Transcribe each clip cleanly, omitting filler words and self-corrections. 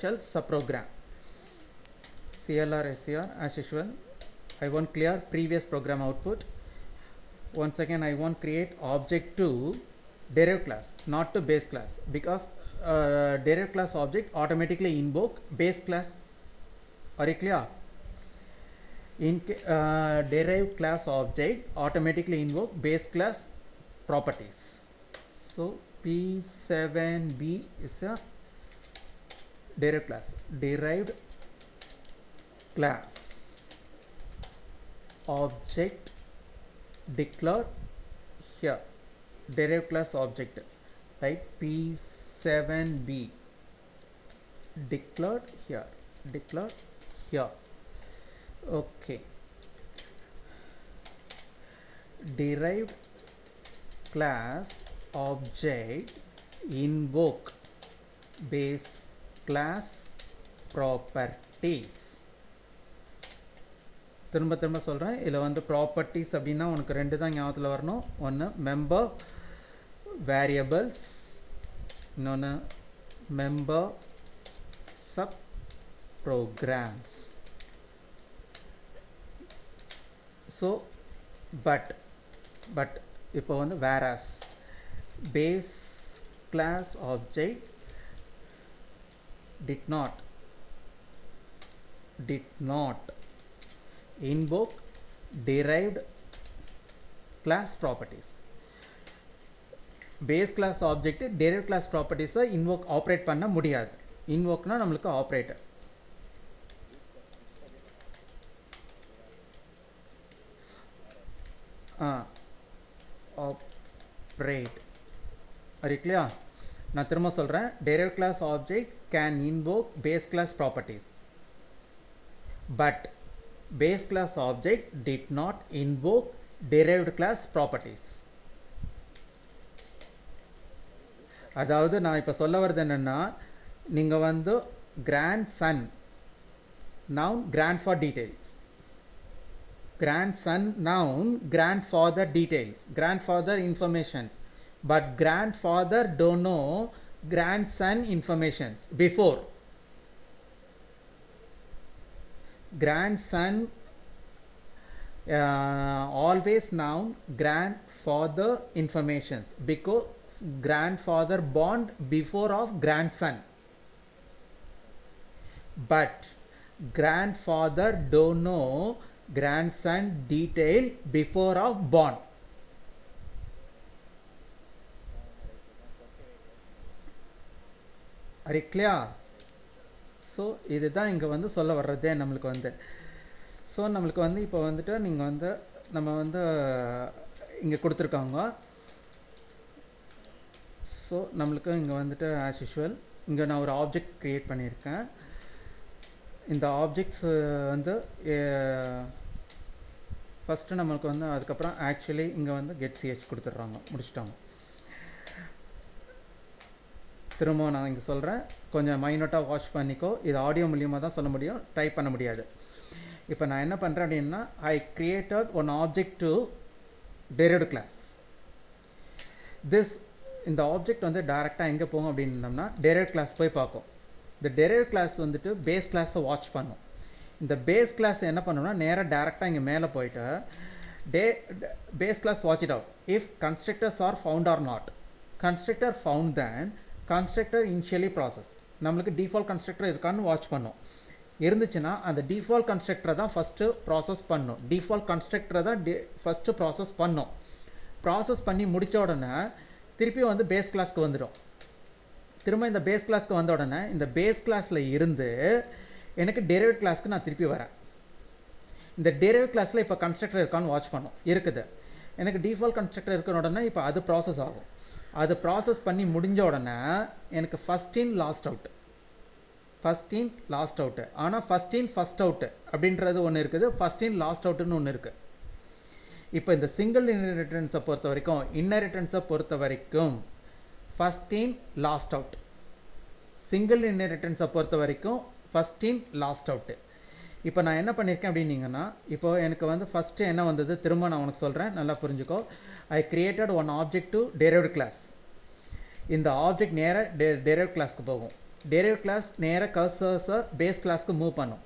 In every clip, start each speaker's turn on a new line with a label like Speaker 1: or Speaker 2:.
Speaker 1: subprogram CLR SCR. As usual, I want clear previous program output. Once again, I want create object to derived class, not to base class, because derived class object automatically invoke base class. Are you clear? In derived class object automatically invoke base class properties. So P7B is a derived class. Derived class object declared here. Derived class object, right? P7B declared here. Declared here. Okay. Derived class object invoke base class properties. திரும்ப திரும்ப சொல்கிறேன், இதில் வந்து properties அப்படின்னா உனக்கு ரெண்டு தான் ஞாபகத்தில் வரணும். ஒன்று மெம்பர் வேரியபிள்ஸ், இன்னொன்று member sub programs. So but இப்போ வந்து whereas base class object did not invoke derived class properties. Base class object derived class properties invoke operate பண்ண முடியாது. invoke னா நம்மளுக்கு operator. operate. Are you clear? நான் திரும்ப சொல்கிறேன், derived class object can invoke base class properties, but base class object did not invoke derived class properties. அதாவது நான் இப்போ சொல்ல வருது என்னென்னா, நீங்கள் வந்து grandson noun grandfather details, grandson noun grandfather details, grandfather informations, but grandfather don't know grandson informations before. Grandson always noun grandfather informations because grandfather born before of grandson, but grandfather don't know grandson detail before of born. Are you clear? So இதுதான் இங்கே வந்து சொல்ல வர்றதே நம்மளுக்கு வந்து. So நம்மளுக்கு வந்து இப்போ வந்துட்டு நீங்கள் வந்து நம்ம வந்து இங்கே கொடுத்துருக்காங்க. ஸோ நம்மளுக்கு இங்கே வந்துட்டு ஆஸ் யூஷுவல் இங்கே நான் ஒரு ஆப்ஜெக்ட் க்ரியேட் பண்ணியிருக்கேன். இந்த ஆப்ஜெக்ட்ஸ் வந்து ஃபஸ்ட்டு நம்மளுக்கு வந்து அதுக்கப்புறம் ஆக்சுவலி இங்கே வந்து கெட் சிஹெச் கொடுத்துட்றாங்க, முடிச்சிட்டாங்க. திரும்ப நான் இங்கே சொல்கிறேன், கொஞ்சம் மைனோட்டாக வாட்ச் பண்ணிக்கோ. இது ஆடியோ மூலியமாக தான் சொல்ல முடியும், டைப் பண்ண முடியாது. இப்போ நான் என்ன பண்ணுறேன் அப்படின்னா, I created one object to derived class. இந்த ஆப்ஜெக்ட் வந்து டைரெக்டாக எங்கே போகும் அப்படின்னோம்னா டெரைவ்டு கிளாஸ் போய் பார்க்கும். இந்த டெரைவ்டு கிளாஸ் வந்துட்டு பேஸ் கிளாஸை வாட்ச் பண்ணும். இந்த பேஸ் கிளாஸ் என்ன பண்ணணும்னா நேராக டேரெக்டாக இங்கே மேலே போயிட்டு base class watch it out if constructors are found or not. Constructor found then constructor initially process. நம்மளுக்கு டிஃபால்ட் கன்ஸ்ட்ரக்டர் இருக்கான்னு வாட்ச் பண்ணும். இருந்துச்சுன்னா அந்த டிஃபால்ட் கன்ஸ்ட்ரக்டரை தான் ஃபஸ்ட்டு ப்ராசஸ் பண்ணும். டிஃபால்ட் கன்ஸ்ட்ரக்டரை தான் ஃபஸ்ட்டு ப்ராசஸ் பண்ணும். ப்ராசஸ் பண்ணி முடித்த உடனே திருப்பி வந்து பேஸ் கிளாஸ்க்கு வந்துடும். திரும்ப இந்த பேஸ் கிளாஸ்க்கு வந்த உடனே இந்த பேஸ் கிளாஸில் இருந்து எனக்கு டெரைவ்ட் கிளாஸ்க்கு நான் திருப்பி வரேன். இந்த டெரைவ்ட் கிளாஸில் இப்போ கன்ஸ்ட்ரக்டர் இருக்கான்னு வாட்ச் பண்ணும். இருக்குது, எனக்கு டிஃபால்ட் கன்ஸ்ட்ரக்டர் இருக்கிற உடனே இப்போ அது ப்ராசஸ் ஆகும். அது ப்ராசஸ் பண்ணி முடிஞ்ச உடனே எனக்கு first in last out, first in last out. ஆனால் ஃபஸ்ட் இன் ஃபஸ்ட் அவுட்டு அப்படின்றது ஒன்று இருக்குது, ஃபஸ்ட் இன் லாஸ்ட் அவுட்டுன்னு ஒன்று இருக்குது. இப்போ இந்த சிங்கிள் இன்ஹெரிட்டன்ஸை பொறுத்த வரைக்கும், இன்ஹெரிட்டன்ஸை பொறுத்த வரைக்கும் first in last out. Single இன்ஹெரிட்டன்ஸை பொறுத்த வரைக்கும் ஃபஸ்ட் இன் லாஸ்ட் அவுட்டு. இப்போ நான் என்ன பண்ணியிருக்கேன் அப்படின்னீங்கன்னா, இப்போ எனக்கு வந்து ஃபஸ்ட்டு என்ன வந்தது திரும்ப நான் உனக்கு சொல்கிறேன், நல்லா புரிஞ்சுக்கோ. I created one object to derived class. இந்த ஆப்ஜெக்ட் நேராக derived classக்கு போகும். டெரைவ்ட் கிளாஸ் நேராக கர்சர்ஸை பேஸ் கிளாஸ்க்கு மூவ் பண்ணும்.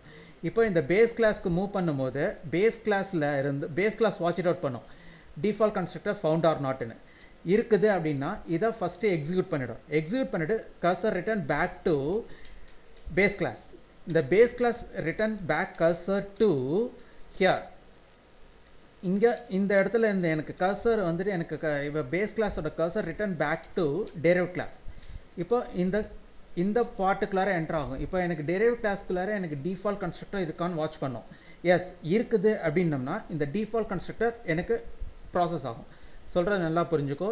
Speaker 1: இப்போ இந்த பேஸ் கிளாஸ்க்கு மூவ் பண்ணும்போது பேஸ் கிளாஸில் இருந்து base class watch it out பண்ணும், டிஃபால்ட் கன்ஸ்ட்ரக்டர் ஃபவுண்ட் ஆர் நாட்னு இருக்குது அப்படின்னா இதை ஃபஸ்ட்டு எக்ஸிக்யூட் பண்ணிவிடும். எக்ஸிக்யூட் பண்ணிவிட்டு cursor return back to base class. இந்த base class return back cursor to here. இங்கே இந்த இடத்துல இருந்து எனக்கு கர்சர் வந்துட்டு எனக்கு இப்போ பேஸ் கிளாஸோட cursor return back to derived class. இப்போ இந்த பார்ட்டுக்குள்ளார என்டர் ஆகும். இப்போ எனக்கு டெரைவ்ட் கிளாஸ்க்குள்ளார எனக்கு டிஃபால்ட் கன்ஸ்ட்ரக்டர் இருக்கான்னு வாட்ச் பண்ணோம். எஸ் இருக்குது அப்படின்னம்னா இந்த டிஃபால்ட் கன்ஸ்ட்ரக்டர் எனக்கு ப்ராசஸ் ஆகும். சொல்கிறது நல்லா புரிஞ்சுக்கோ.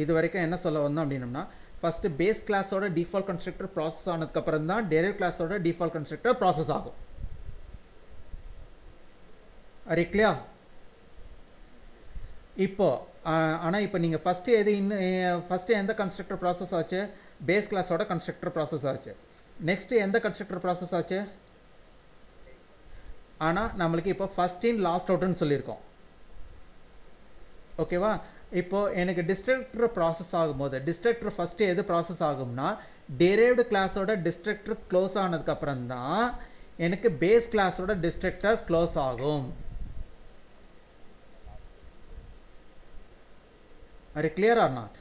Speaker 1: இது வரைக்கும் என்ன சொல்ல வந்தோம் அப்படின்னம்னா ஃபஸ்ட்டு பேஸ் கிளாஸோட டிஃபால்ட் கன்ஸ்ட்ரக்டர் ப்ராசஸ் ஆனதுக்கப்புறம் தான் டெரைவ்ட் கிளாஸோட டிஃபால்ட் கன்ஸ்ட்ரக்டர் ப்ராசஸ் ஆகும். Are clear? இப்போ ஆனால் இப்போ நீங்கள் ஃபஸ்ட்டு எந்த கன்ஸ்ட்ரக்டர் ப்ராசஸ் ஆச்சு? பேஸ் கிளாஸோட கன்ஸ்ட்ரக்டர் ப்ராசஸ் ஆச்சு. நெக்ஸ்ட்டு எந்த கன்ஸ்ட்ரக்டர் ப்ராசஸ் ஆச்சு? ஆனால் நம்மளுக்கு இப்போ ஃபஸ்ட் இன் லாஸ்ட் அவுட்னு சொல்லியிருக்கோம். ஓகேவா? இப்போது எனக்கு டிஸ்ட்ரக்டர் ப்ராசஸ் ஆகும்போது டிஸ்ட்ரக்டர் ஃபஸ்ட்டு எது ப்ராசஸ் ஆகும்னா டெரைவ்டு கிளாஸோட டிஸ்ட்ரக்டர் க்ளோஸ் ஆனதுக்கப்புறம் தான் எனக்கு பேஸ் கிளாஸோட டிஸ்ட்ரக்டர் க்ளோஸ் ஆகும். Are you clear or not?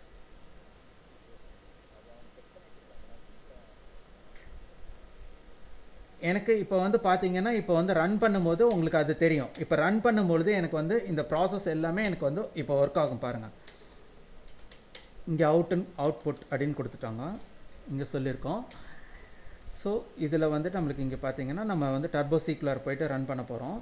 Speaker 1: எனக்கு இப்போ வந்து பார்த்தீங்கன்னா இப்போ வந்து ரன் பண்ணும்போது உங்களுக்கு அது தெரியும். இப்போ ரன் பண்ணும்பொழுது எனக்கு வந்து இந்த ப்ராசஸ் எல்லாமே எனக்கு வந்து இப்போ ஒர்க் ஆகும் பாருங்கள். இங்கே அவுட்புட் அப்படின்னு கொடுத்துட்டாங்க, இங்கே சொல்லியிருக்கோம். ஸோ இதில் வந்துட்டு நம்மளுக்கு இங்கே பார்த்தீங்கன்னா நம்ம வந்து டர்போ சீக்குலர் போயிட்டு ரன் பண்ண போகிறோம்.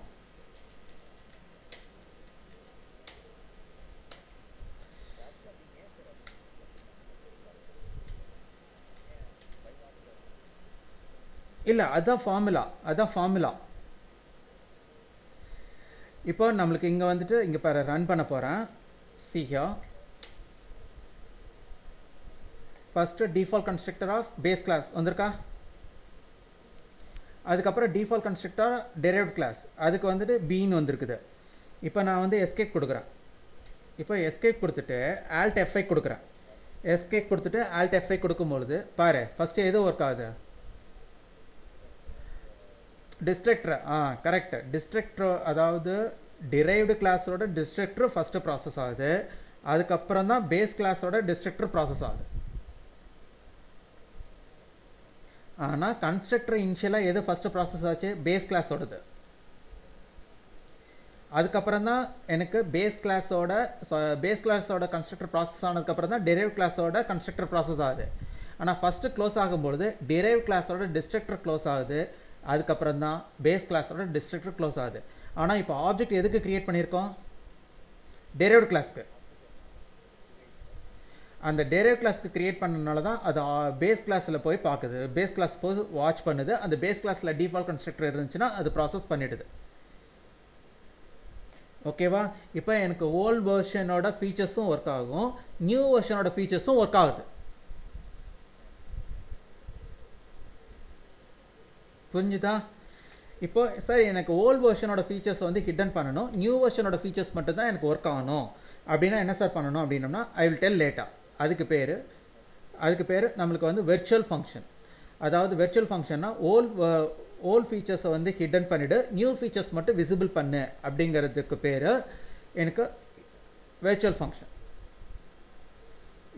Speaker 1: இல்லை, அதுதான் ஃபார்முலா. இப்போ நம்மளுக்கு இங்கே வந்துட்டு இங்கே பாரு ரன் பண்ண போகிறேன். சீக்கியா first default constructor of base class வந்திருக்கா? அதுக்கப்புறம் டிஃபால்ட் கன்ஸ்ட்ரக்டர் டெரைவ்ட் கிளாஸ் அதுக்கு வந்துட்டு பீன்னு வந்திருக்குது. இப்போ நான் வந்து எஸ்கேப் கொடுக்குறேன். இப்போ எஸ்கேப் கொடுத்துட்டு ஆல்ட் எஃப்ஐ கொடுக்குறேன். எஸ்கேப் கொடுத்துட்டு ஆல்ட் எஃப்ஐ கொடுக்கும்பொழுது பாரு ஃபஸ்ட்டு எது ஒர்க் ஆகுது? டிஸ்ட்ரக்டர். கரெக்ட். டிஸ்ட்ரக்டர் அதாவது டிரைவ்டு கிளாஸோட டிஸ்ட்ரக்டர் ஃபஸ்ட்டு ப்ராசஸ் ஆகுது. அதுக்கப்புறம் தான் பேஸ் கிளாஸோட டிஸ்ட்ரக்டர் ப்ராசஸ் ஆகுது. ஆனால் கன்ஸ்ட்ரக்டர் இனிஷியலாக எது ஃபஸ்ட்டு ப்ராசஸ் ஆச்சு? பேஸ் கிளாஸோடது. அதுக்கப்புறம் தான் எனக்கு பேஸ் கிளாஸோட கன்ஸ்ட்ரக்டர் ப்ராசஸ் ஆனதுக்கப்புறம் தான் டெரைவ் கிளாஸோட கன்ஸ்ட்ரக்டர் ப்ராசஸ் ஆகுது. ஆனால் ஃபஸ்ட்டு க்ளோஸ் ஆகும்பொழுது டெரைவ் கிளாஸோட டிஸ்ட்ரக்டர் க்ளோஸ் ஆகுது. அதுக்கப்புறம் தான் பேஸ் கிளாஸோட டிஸ்ட்ரக்டர் க்ளோஸ் ஆகுது. ஆனால் இப்போ ஆப்ஜெக்ட் எதுக்கு கிரியேட் பண்ணியிருக்கோம்? டெரைவ்டு கிளாஸ்க்கு. அந்த டெரைவ் கிளாஸ்க்கு கிரியேட் பண்ணனால தான் அது பேஸ் கிளாஸில் போய் பார்க்குது, பேஸ் கிளாஸ் போய் வாட்ச் பண்ணுது. அந்த பேஸ் கிளாஸில் டிஃபால்ட் கன்ஸ்ட்ரக்டர் இருந்துச்சுன்னா அது ப்ராசஸ் பண்ணிடுது. ஓகேவா? இப்போ எனக்கு ஓல்ட் வெர்ஷனோட ஃபீச்சர்ஸும் ஒர்க் ஆகும், நியூ வெர்ஷனோட ஃபீச்சர்ஸும் ஒர்க் ஆகுது. புரிஞ்சுதா? இப்போ சார் எனக்கு ஓல்ட் வெர்ஷனோட ஃபீச்சர்ஸ் வந்து ஹிடன் பண்ணணும், நியூ வெர்ஷனோட ஃபீச்சர்ஸ் மட்டும் தான் எனக்கு ஒர்க் ஆகணும் அப்படின்னா என்ன சார் பண்ணணும் அப்படின்னோம்னா ஐ வில் டெல் லேட்டா. அதுக்கு பேர் நம்மளுக்கு வந்து வெர்ச்சுவல் ஃபங்க்ஷன். அதாவது வெர்ச்சுவல் ஃபங்க்ஷன்னா ஓல்ட் ஃபீச்சர்ஸை வந்து ஹிடன் பண்ணிவிடு, நியூ ஃபீச்சர்ஸ் மட்டும் விசிபிள் பண்ணு அப்படிங்கிறதுக்கு பேர் எனக்கு வெர்ச்சுவல் ஃபங்க்ஷன்.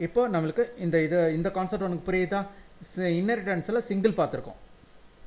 Speaker 1: இப்போ நம்மளுக்கு இந்த கான்செப்ட் உனக்கு புரியுதா? இன்னரிட்டன்ஸில் சிங்கிள் பார்த்துருக்கோம்.